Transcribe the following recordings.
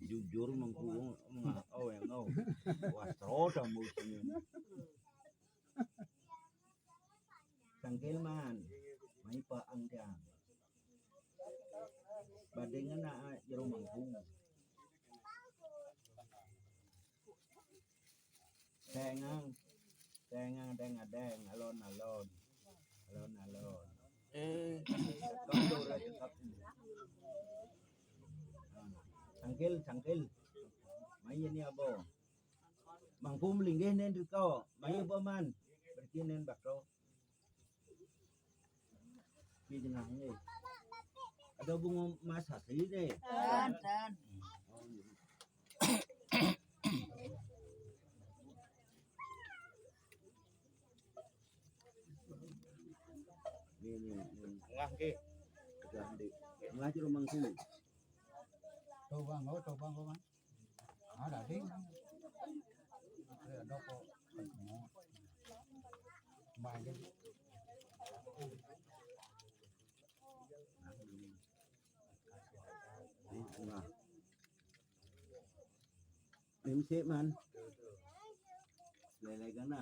jujur mengkuung oh yang ngau wastro dah musim sangkil man mai pa ang tiang badengan na jero mangkung tengang deng alon sangkil mai ini abo mangkum linggih nen kau mai abo man berarti nen bakro di tengah ini ada bunga mas asli deh Dan. ini ngah ke gede ngah jero mangkum Tuh bang, bang. Ada ding. Ada kok. Main deh. ngah MC man lele gana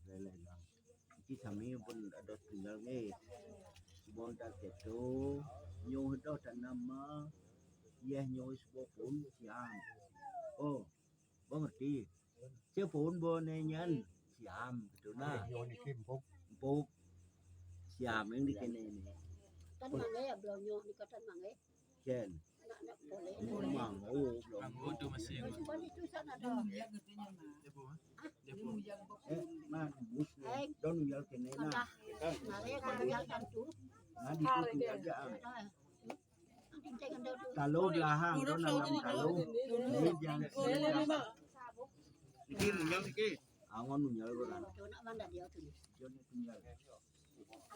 lele gang iki sami pun ada tinggal ke bon ta ketu nyu do tanama yeh nyu sebuah pun siam oh bang ngerti pun bonenyan siam gitu nah Yo ni kim puk. puk siam yang di kene ini Kan mangai ya belum nyok di katan mangai. ken Anak boleh. mang belum Itu masih yang Cuma itu sana ada. man bus don yal kene nah Mari kalau yang tentu. nah di situ aja Cincang ada tu. kalau lahang don dalam kalau ini jangan iki munyal iki. angon nunyal beran Tu nak mana dia tu. jone tinggal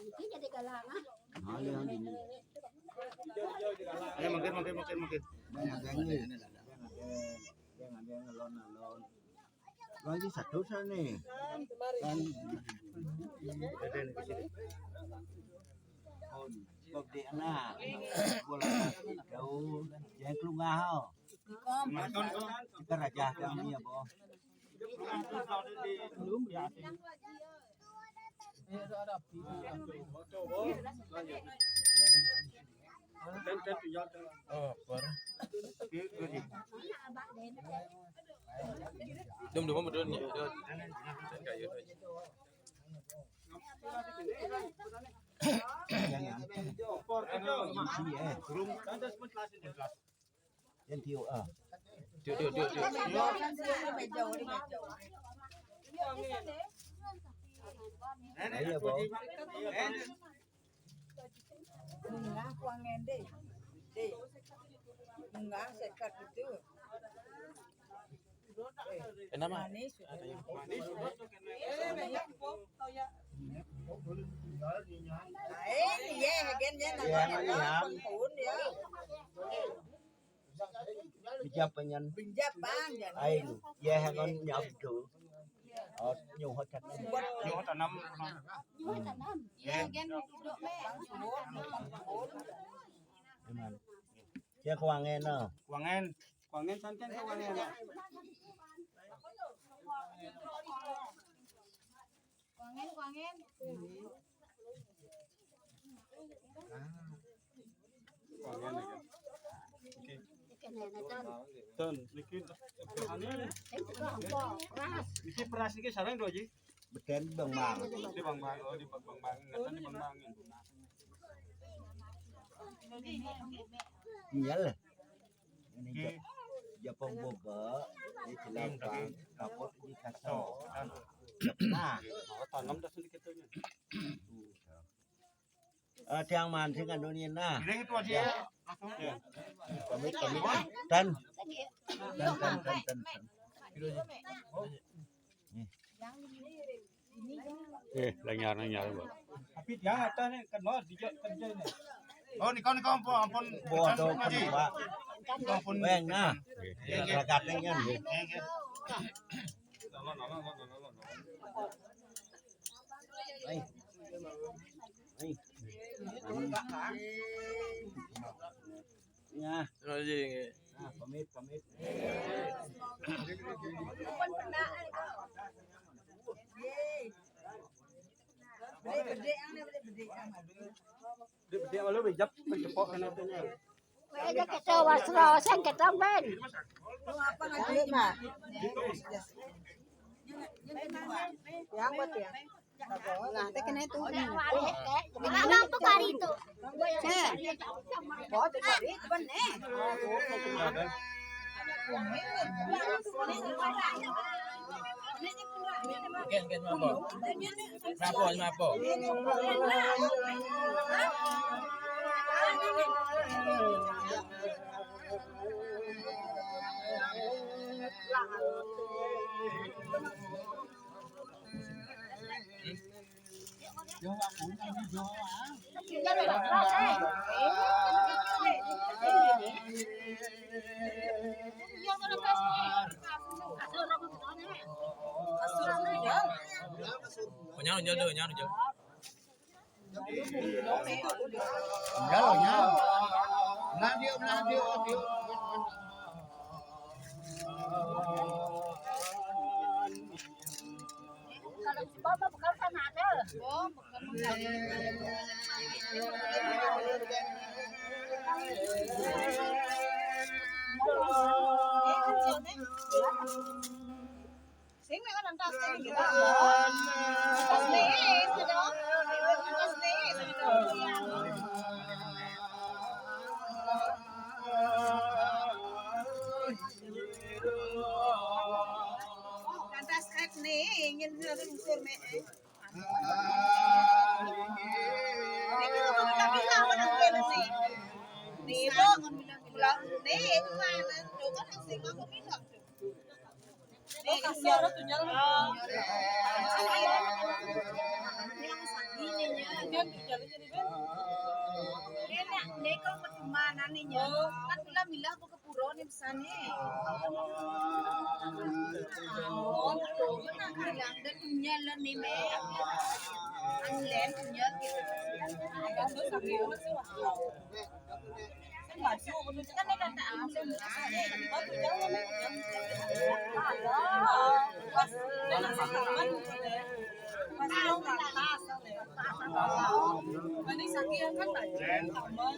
Ini jadi galangan. hal yang ini Ayo makin. dan ada ngelon lagi satu sana kan kok di anak bola jauh jangan kelungah kita raja kami ya boh belum ya Oh, par. Abang dia. Dum dum betul ni. Kayu. jangan yang tiu Dia. ayo boh Munggah kuangen deh. Munggah sekat itu. Nama? Manis. Iya, agennya namanya pun ya. bijak penyan Pinjam bang. ai ya hangon nhập tu nhiều hết thật Yo tanam. Jual tanam. Ya, Gen duduk me. gimana dia kuangen no Kuangen santen kuangen. Kuangen. Kena nacan. Ton, niki. Itu kan ras. Niki peras niki sareng do ji. beken bang bang Di bang-bang, oh di bang-bang, ngatan di bang-bangin. nyel ini Japong boba di celapang kapot di kaso nah Tanam dah sedikit aja. tiang man sing andonin nah Ini itu aja. pamit tan Nanyar buat. Tapi dia atas kan mau dijak kerja ni. Oh, ni kau ampun. bo do kan wa Ampun. weng nah ragat nya ai ya Lagi. pamit pamit. Pun pernah itu. Beli ang beli ang. Dia malu bijak pencepok kan katanya. Wede kita wasro sen kita ben. Lu apa ngaji mah? Yang buat ya. Nah, teh kena itu. Mama apa kari itu? Oh, tuh kari itu kan Ken apa? Nhớ được nhớ được. Nhớ rồi nhá. Làm điệu. Kalau bapak bukan sana ada. Sing kan antas gitu. Tas nih, sudah. Tas nih, Kantas kak nih, ingin ada unsur me. Ini kita lagi lawan angin nih. Nih, Bu. Pulang nih, itu mana? Tuh kan sing aku bilang tuh. Nih, kasih orang tuh jalan. Nek kalau mana nih nya kan bila milah aku ke puro nih pesane. Oh, tuh kan bilang dan punya lah nih me. Anlen punya gitu. Ada tuh sampai orang sih wah. Kan kan nek kata amlen. Oh, tuh jalan pas dong atas Ini sakit kan tajen taman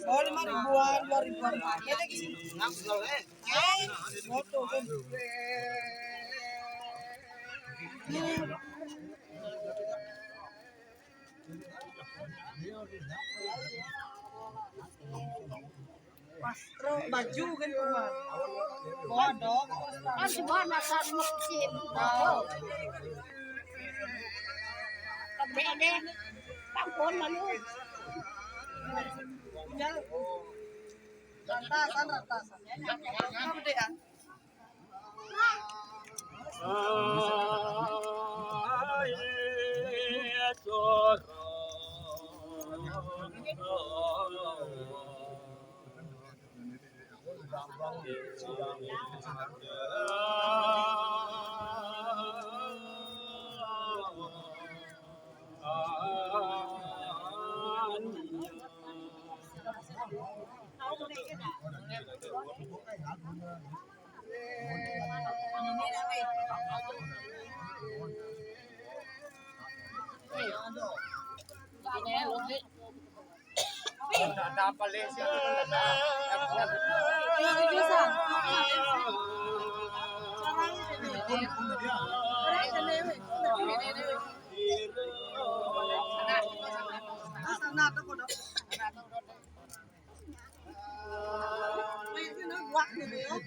Oh, 5.000-an, 2.000-an pakai lagi sih. Foto kan. Pastro baju kan cuma. Bodok. Kan semua masak musim. Kabeh deh. Pangkon malu. Rantasan. Apa deh ya? Ada apa lesnya? quắc đi nữa.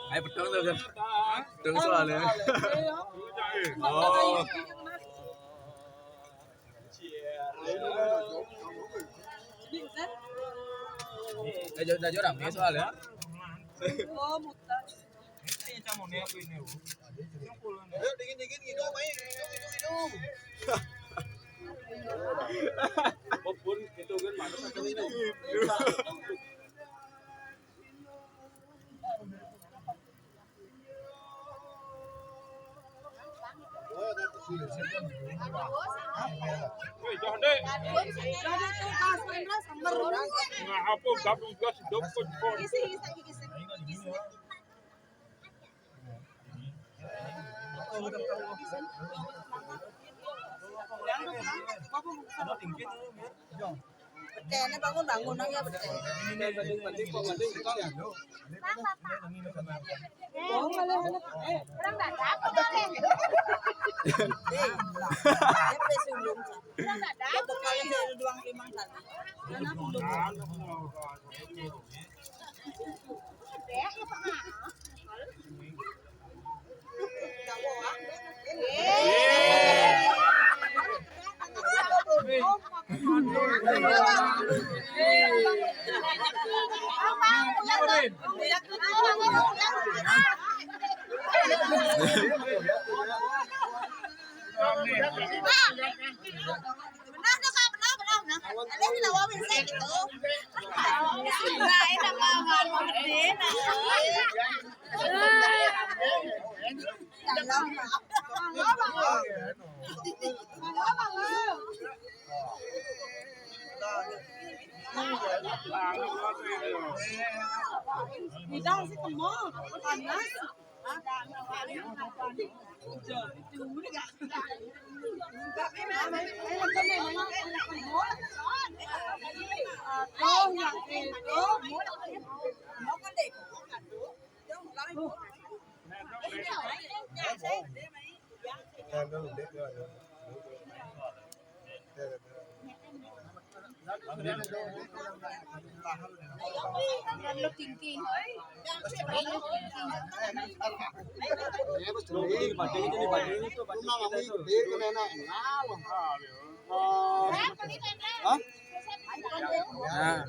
Ayo betul kan? Betul soalnya. Oh. Dah jorang ni soalnya. Oh, mutar. Dingin gitu main. Itu. Pun itu kan mana macam ini. Woi, jangan deh. Nah, apa gabung gas dokter pun. Kayaknya bangun aja betul. Tidak sih kamu panas.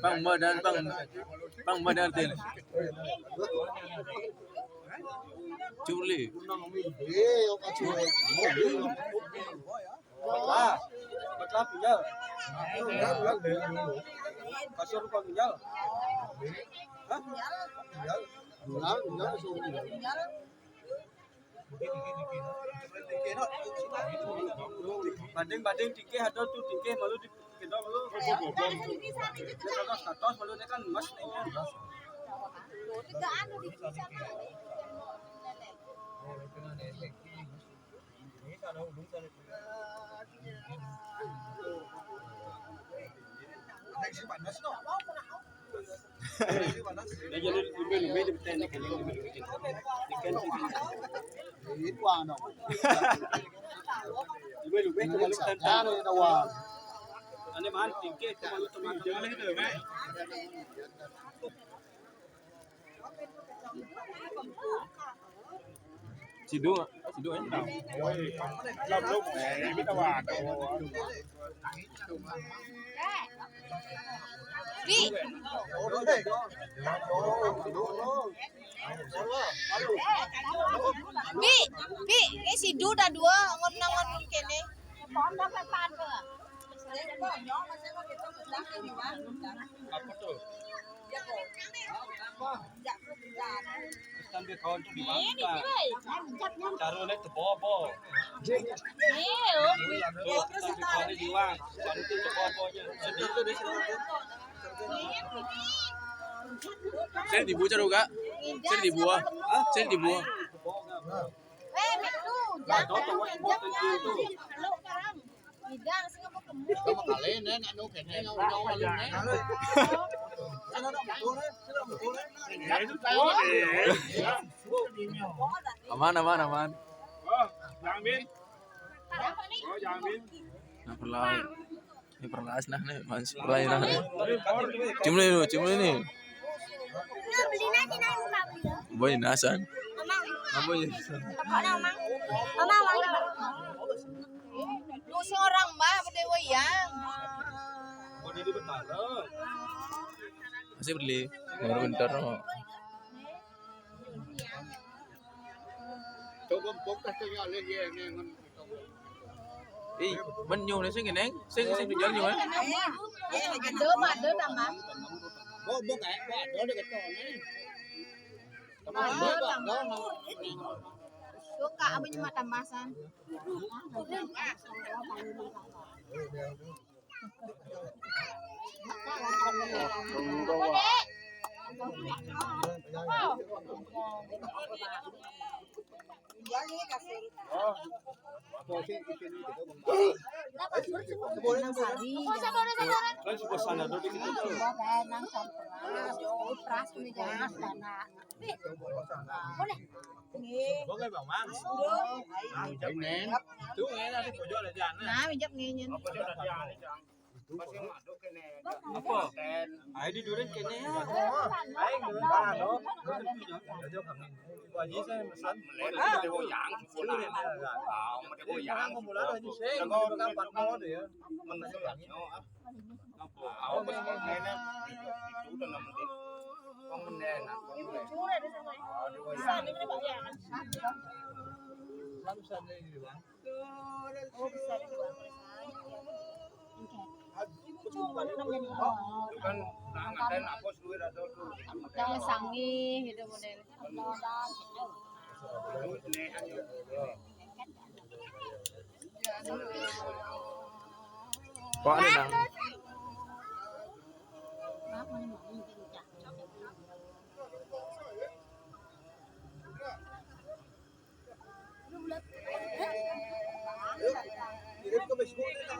Bang modern tin. Culi. Betul pinjal. Kasur kau pinjal. Hah? Banding tinggi ada tu tinggi malu di kita malu. Kita status malu ni kan mas. Jadi lumbe di betul ni kan lumbe. Itu ano. Lumbe tu malu Ano ito wa. Ane man tingke tu malu teman jangan lagi tu, mai. Cidu eh. Lom lom, ini kita wah. Bi, Bi, cái gì đu đã đua ngon ngon kene. Con đó phải pan nữa. Apa tu? Sambil kawan tu di mana? Caro le tu bobo. Tu sambil kawan di wang, kawan tu bobo je. Sedih tu dia sedih. Saya dibu caro kak. Saya dibu ah. Saya dibu. Eh, betu, jangan jangan tu. Bidang sing apa kemu. Kamu kali nih, anu kene ngau malu nih. Aman. Oh, jangan bin. Oh, jangan bin. Nah perlahan. Ini perlahan nah nih, masih perlahan nah. Cium ini. Nah, beli nanti nak beli. Boy nasan. Apa ya? Mama. Lu sing orang mah pada wayang. Oh, dia bentar. Masih beli. Baru bentar. Coba podcast tu yang lain dia ni. Ih, bên nhiều này xin cái nén, xin được dẫn nhiều ấy. Đứa tambah. Bo kayak ada dekat kau ni. Kamu Suka apa cuma tambasan. Kan si bosan ada di kita tu. Boleh bang mang. Jam nen. Tu ngene ada pojok ada jana. Nah, minjak ngenyen. Pojok ada jana. Apa? Ai di duren kene ya. Ai duren ba no. Jauh kami. Wajib saya pesan. Ada goyang. Pula ni ada. Ada goyang. Pula ada sih. Kalau dapat mau dia. Menang. Awak mesti kene itu dalam dia. Kong menen. Sana ni banyak kan. Lalu sana ni bang. Oh, bisa dibuang. Kan ngatain aku duit atau tu. Jangan sangi gitu model. Kok ada nang? Kirim ke Facebook ni tak?